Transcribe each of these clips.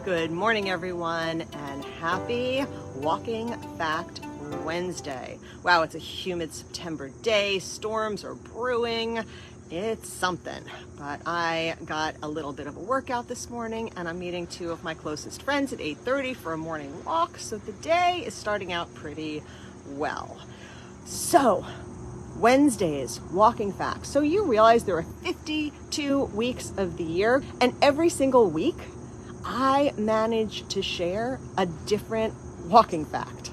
Good morning, everyone, and happy Walking Fact Wednesday. Wow, it's a humid September day. Storms are brewing. It's something. But I got a little bit of a workout this morning, and I'm meeting two of my closest friends at 8:30 for a morning walk. So the day is starting out pretty well. So, Wednesdays, walking facts. So you realize there are 52 weeks of the year, and every single week, I manage to share a different walking fact.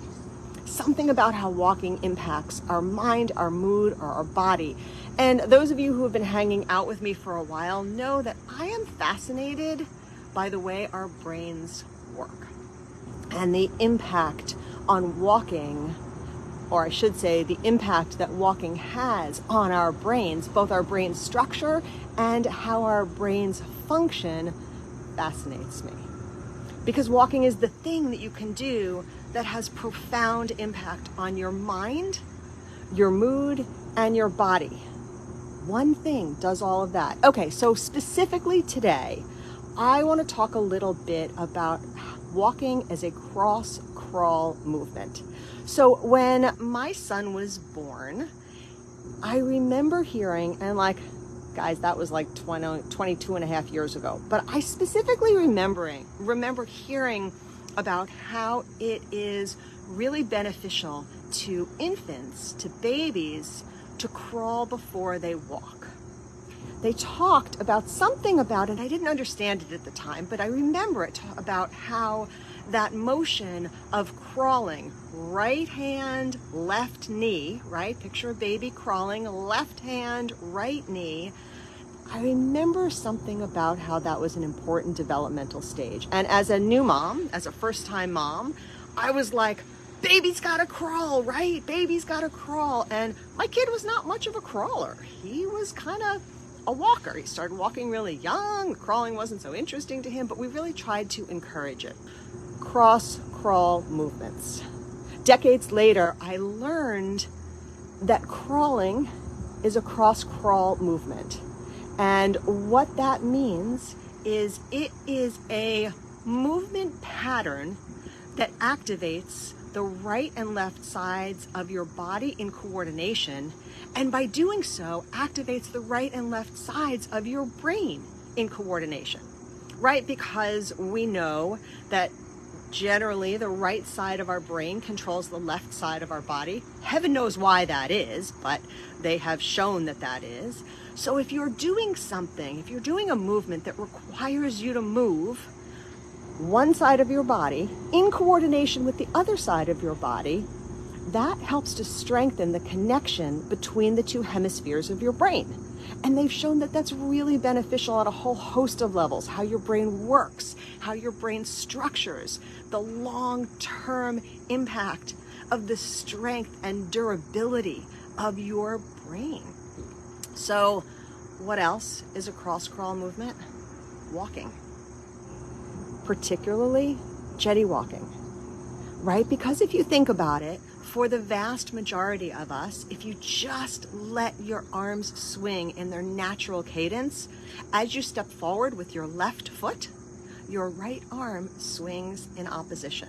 Something about how walking impacts our mind, our mood, or our body. And those of you who have been hanging out with me for a while know that I am fascinated by the way our brains work and the impact on walking, or I should say the impact that walking has on our brains, both our brain structure and how our brains function. Fascinates me, because walking is the thing that you can do that has profound impact on your mind, your mood, and your body. One thing does all of that. Okay, so specifically today, I want to talk a little bit about walking as a cross-crawl movement. So when my son was born, I remember hearing, and guys, that was like 22 and a half years ago. But I specifically remember hearing about how it is really beneficial to infants, to babies, to crawl before they walk. They talked about something about it. I didn't understand it at the time, but I remember it about how that motion of crawling, right hand, left knee, right? Picture a baby crawling, left hand, right knee. I remember something about how that was an important developmental stage. And as a new mom, as a first-time mom, I was like, baby's gotta crawl, right? Baby's gotta crawl. And my kid was not much of a crawler. He was kind of a walker. He started walking really young. Crawling wasn't so interesting to him, but we really tried to encourage it. Cross-crawl movements. Decades later, I learned that crawling is a cross-crawl movement. And what that means is it is a movement pattern that activates the right and left sides of your body in coordination, and by doing so, activates the right and left sides of your brain in coordination, right? Because we know that generally the right side of our brain controls the left side of our body. Heaven knows why that is, but they have shown that that is. So if you're doing something, if you're doing a movement that requires you to move one side of your body in coordination with the other side of your body, that helps to strengthen the connection between the two hemispheres of your brain. And they've shown that that's really beneficial on a whole host of levels: how your brain works, how your brain structures, the long-term impact of the strength and durability of your brain. So what else is a cross-crawl movement? Walking. Particularly jetty walking, right? Because if you think about it, for the vast majority of us, if you just let your arms swing in their natural cadence, as you step forward with your left foot, your right arm swings in opposition.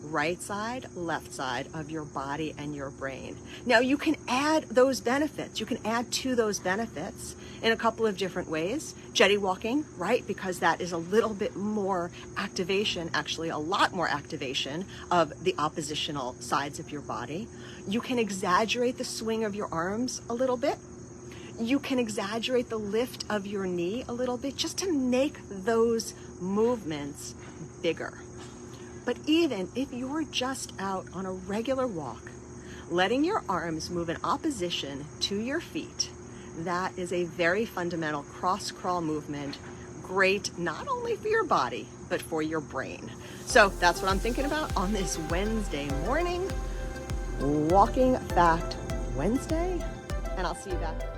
Right side, left side of your body and your brain. Now you can add those benefits. You can add to those benefits in a couple of different ways. Jetty walking, right? Because that is a little bit more activation, actually a lot more activation of the oppositional sides of your body. You can exaggerate the swing of your arms a little bit. You can exaggerate the lift of your knee a little bit, just to make those movements bigger. But even if you're just out on a regular walk, letting your arms move in opposition to your feet, that is a very fundamental cross-crawl movement. Great not only for your body, but for your brain. So that's what I'm thinking about on this Wednesday morning. Walking Fact Wednesday, and I'll see you back.